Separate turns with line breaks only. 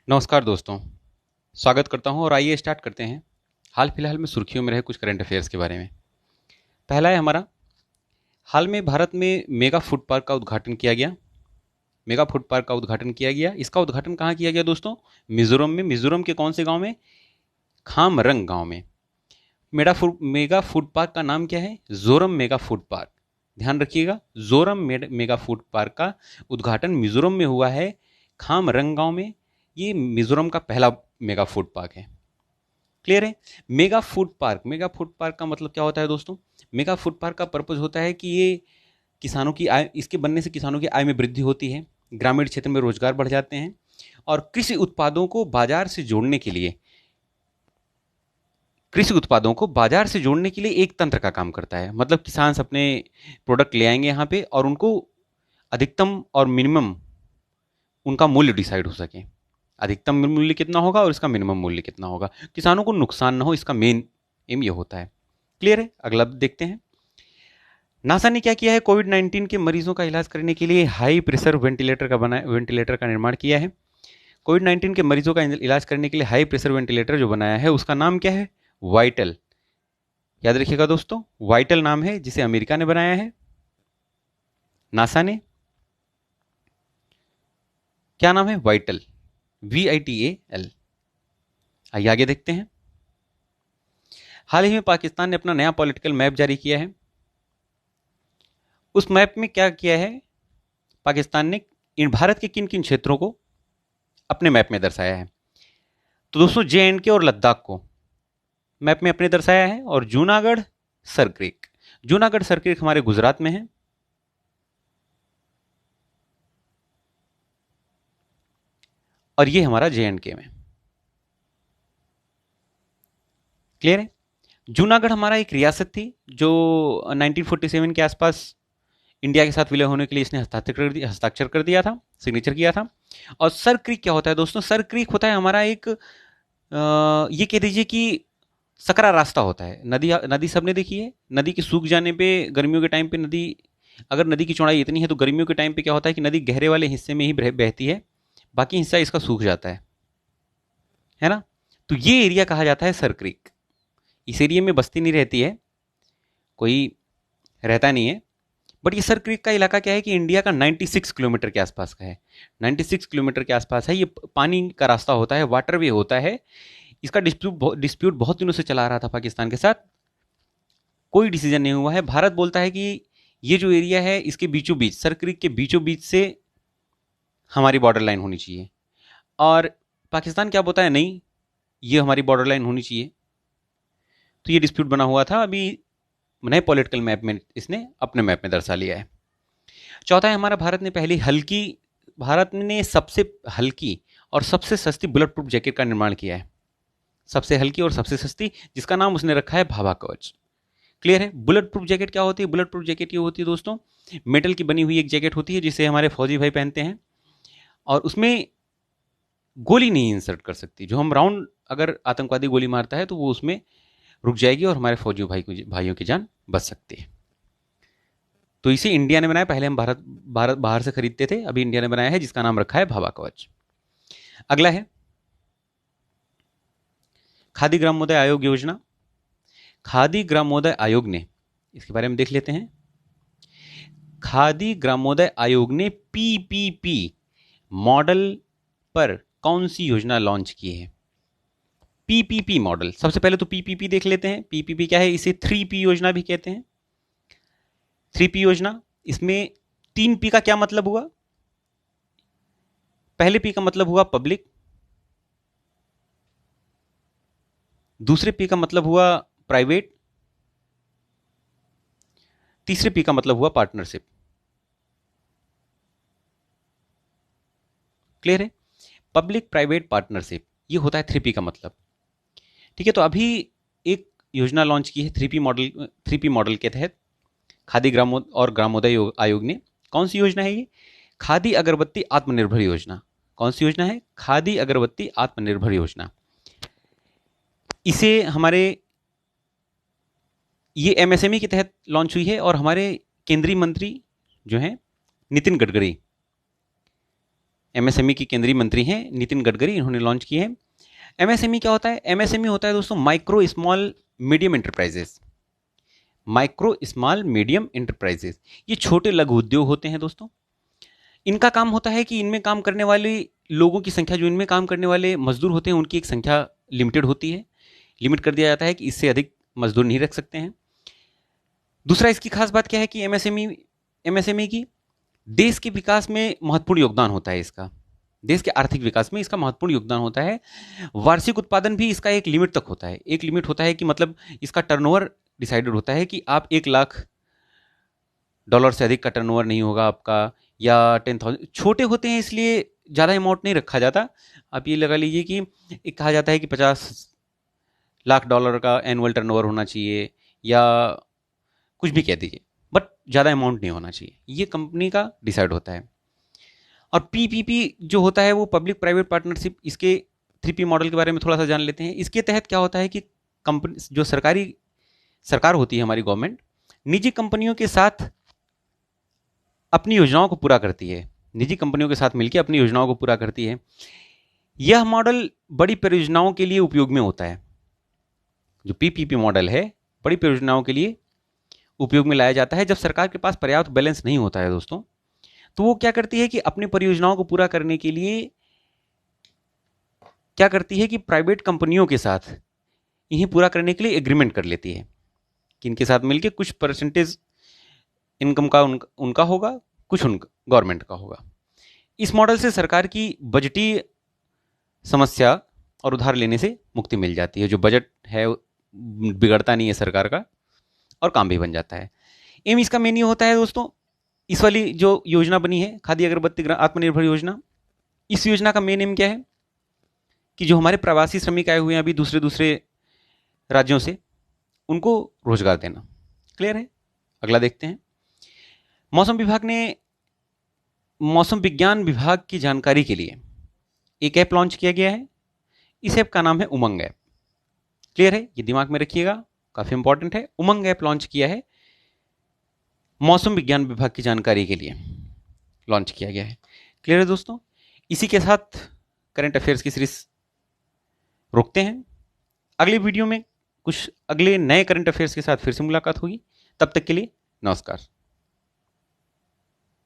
नमस्कार दोस्तों। स्वागत करता हूं और आइए स्टार्ट करते हैं हाल फिलहाल में सुर्खियों में रहे कुछ करंट अफेयर्स के बारे में। पहला है हमारा, हाल में भारत में मेगा फूड पार्क का उद्घाटन किया गया। मेगा फूड पार्क का उद्घाटन किया गया। इसका उद्घाटन कहाँ किया गया दोस्तों? मिजोरम में। मिजोरम के कौन से गांव में? खामरंग गांव में। मेगा फूड पार्क का नाम क्या है? Zoram mega food park. ध्यान रखिएगा, जोरम मेगा फूड पार्क का उद्घाटन मिजोरम में हुआ है, खामरंग गांव में। ये मिजोरम का पहला मेगा फूड पार्क है। क्लियर है? मेगा फूड पार्क का मतलब क्या होता है दोस्तों? मेगा फूड पार्क का पर्पज होता है कि ये किसानों की आय, इसके बनने से किसानों की आय में वृद्धि होती है, ग्रामीण क्षेत्र में रोजगार बढ़ जाते हैं और कृषि उत्पादों को बाजार से जोड़ने के लिए एक तंत्र का काम करता है। मतलब किसान अपने प्रोडक्ट ले आएंगे यहाँ पे और उनको अधिकतम और मिनिमम उनका मूल्य डिसाइड हो सके। अधिकतम मूल्य कितना होगा और इसका मिनिमम मूल्य कितना होगा, किसानों को नुकसान ना हो, इसका मेन एम ये होता है। क्लियर है? अगला देखते हैं। नासा ने क्या किया है? कोविड-19 के मरीजों का इलाज करने के लिए हाई प्रेशर वेंटिलेटर का निर्माण किया है। कोविड-19 के मरीजों का इलाज करने के लिए हाई प्रेशर वेंटिलेटर जो बनाया है उसका नाम क्या है? वाइटल। याद रखिएगा दोस्तों, वाइटल नाम है जिसे अमेरिका ने बनाया है, नासा ने। क्या नाम है? Vital, VITAL। आइए आगे देखते हैं। हाल ही में पाकिस्तान ने अपना नया पॉलिटिकल मैप जारी किया है। उस मैप में क्या किया है पाकिस्तान ने? इन भारत के किन किन क्षेत्रों को अपने मैप में दर्शाया है? तो दोस्तों, JNK और लद्दाख को मैप में अपने दर्शाया है, और जूनागढ़ सरक्रिक हमारे गुजरात में है, और ये हमारा JNK में। क्लियर है? जूनागढ़ हमारा एक रियासत थी जो 1947 के आसपास इंडिया के साथ विलय होने के लिए इसने हस्ताक्षर कर दिया था, सिग्नेचर किया था। और सर क्रीक क्या होता है दोस्तों? सर क्रीक होता है हमारा एक ये कह दीजिए कि सकरा रास्ता होता है। नदी नदी सबने देखी है। नदी के सूख जाने पे, गर्मियों के टाइम पे नदी, अगर नदी की चौड़ाई इतनी है तो गर्मियों के टाइम पे क्या होता है कि नदी गहरे वाले हिस्से में ही बहती है, बाकी हिस्सा इसका सूख जाता है ना? तो ये एरिया कहा जाता है सर क्रीक। इस एरिया में बस्ती नहीं रहती है, कोई रहता नहीं है, बट ये सर क्रीक का इलाका क्या है कि इंडिया का 96 किलोमीटर के आसपास का है। 96 किलोमीटर के आसपास है। ये पानी का रास्ता होता है, वाटरवे होता है। इसका डिस्प्यूट बहुत दिनों से चला आ रहा था पाकिस्तान के साथ, कोई डिसीजन नहीं हुआ है। भारत बोलता है कि ये जो एरिया है इसके बीचों बीच, सर क्रीक के बीचों बीच से हमारी बॉर्डर लाइन होनी चाहिए, और पाकिस्तान क्या बोलता है? नहीं, ये हमारी बॉर्डर लाइन होनी चाहिए। तो ये डिस्प्यूट बना हुआ था, अभी नए पॉलिटिकल मैप में इसने अपने मैप में दर्शा लिया है। चौथा है हमारा, भारत ने सबसे हल्की और सबसे सस्ती बुलेट प्रूफ जैकेट का निर्माण किया है। सबसे हल्की और सबसे सस्ती, जिसका नाम उसने रखा है भाभा कवच। क्लियर है? बुलेट प्रूफ जैकेट क्या होती है? बुलेट प्रूफ जैकेट ये होती है दोस्तों, मेटल की बनी हुई एक जैकेट होती है जिसे हमारे फौजी भाई पहनते हैं, और उसमें गोली नहीं इंसर्ट कर सकती। जो हम राउंड, अगर आतंकवादी गोली मारता है तो वो उसमें रुक जाएगी और हमारे फौजी भाइयों की जान बच सकती है। तो इसे इंडिया ने बनाया। पहले हम भारत भारत बाहर से खरीदते थे, अभी इंडिया ने बनाया है, जिसका नाम रखा है भाभा कवच। अगला है खादी ग्रामोदय आयोग योजना। खादी ग्रामोदय आयोग ने, इसके बारे में देख लेते हैं। खादी ग्रामोदय आयोग ने PPP मॉडल पर कौन सी योजना लॉन्च की है? PPP मॉडल, सबसे पहले तो PPP देख लेते हैं। PPP क्या है? इसे 3P योजना भी कहते हैं। 3P योजना, इसमें 3P का क्या मतलब हुआ? पहले P का मतलब हुआ पब्लिक, दूसरे P का मतलब हुआ प्राइवेट, तीसरे P का मतलब हुआ पार्टनरशिप। क्लियर है? पब्लिक प्राइवेट पार्टनरशिप, ये होता है 3P का मतलब। ठीक है, तो अभी एक योजना लॉन्च की है 3P मॉडल के तहत ग्रामोदय आयोग ने। कौन सी योजना है ये? खादी अगरबत्ती आत्मनिर्भर योजना। कौन सी योजना है? खादी अगरबत्ती आत्मनिर्भर योजना। इसे हमारे, ये MSME के तहत लॉन्च हुई है, और हमारे केंद्रीय मंत्री जो हैं नितिन गडकरी, एमएसएमई की केंद्रीय मंत्री हैं नितिन गडकरी, इन्होंने लॉन्च की है। एमएसएमई क्या होता है? एमएसएमई होता है दोस्तों micro small medium enterprises. Micro small medium enterprises, ये छोटे लघु उद्योग होते हैं दोस्तों। इनका काम होता है कि इनमें काम करने वाले लोगों की संख्या, जो इनमें काम करने वाले मजदूर होते हैं उनकी एक संख्या लिमिटेड होती है, लिमिट कर दिया जाता है कि इससे अधिक मजदूर नहीं रख सकते हैं। दूसरा इसकी खास बात क्या है कि एमएसएमई की देश के विकास में महत्वपूर्ण योगदान होता है। इसका देश के आर्थिक विकास में इसका महत्वपूर्ण योगदान होता है। वार्षिक उत्पादन भी इसका एक लिमिट तक होता है। एक लिमिट होता है कि मतलब इसका टर्नओवर डिसाइडेड होता है कि आप $1,00,000 से अधिक का टर्नओवर नहीं होगा आपका, या 10,000। छोटे होते हैं इसलिए ज़्यादा अमाउंट नहीं रखा जाता। आप ये लगा लीजिए कि एक कहा जाता है कि $50,00,000 का एनुअल टर्नओवर होना चाहिए, या कुछ भी कह दीजिए, बट ज़्यादा अमाउंट नहीं होना चाहिए। ये कंपनी का डिसाइड होता है। और पीपीपी जो होता है वो पब्लिक प्राइवेट पार्टनरशिप, इसके 3P मॉडल के बारे में थोड़ा सा जान लेते हैं। इसके तहत क्या होता है कि कंपनी जो सरकार होती है हमारी गवर्नमेंट, निजी कंपनियों के साथ अपनी योजनाओं को पूरा करती है, निजी कंपनियों के साथ मिलकर अपनी योजनाओं को पूरा करती है। यह मॉडल बड़ी परियोजनाओं के लिए उपयोग में होता है। जो पीपीपी मॉडल है बड़ी परियोजनाओं के लिए उपयोग में लाया जाता है। जब सरकार के पास पर्याप्त बैलेंस नहीं होता है दोस्तों, तो वो क्या करती है कि अपनी परियोजनाओं को पूरा करने के लिए क्या करती है कि प्राइवेट कंपनियों के साथ इन्हें पूरा करने के लिए एग्रीमेंट कर लेती है कि इनके साथ मिलकर कुछ परसेंटेज इनकम का उनका होगा, कुछ उनका गवर्नमेंट का होगा। इस मॉडल से सरकार की बजटीय समस्या और उधार लेने से मुक्ति मिल जाती है। जो बजट है बिगड़ता नहीं है सरकार का, और काम भी बन जाता है। एम इसका मेन ये होता है दोस्तों, इस वाली जो योजना बनी है खादी अगरबत्ती आत्मनिर्भर योजना, इस योजना का मेन एम क्या है कि जो हमारे प्रवासी श्रमिक आए हुए हैं अभी दूसरे दूसरे राज्यों से, उनको रोजगार देना। क्लियर है? अगला देखते हैं। मौसम विज्ञान विभाग की जानकारी के लिए एक ऐप लॉन्च किया गया है। इस ऐप का नाम है उमंग ऐप। क्लियर है? ये दिमाग में रखिएगा, काफी इंपॉर्टेंट है। उमंग ऐप लॉन्च किया है, मौसम विज्ञान विभाग की जानकारी के लिए लॉन्च किया गया है। क्लियर है दोस्तों? इसी के साथ करंट अफेयर्स की सीरीज रोकते हैं। अगले वीडियो में कुछ अगले नए करंट अफेयर्स के साथ फिर से मुलाकात होगी। तब तक के लिए नमस्कार।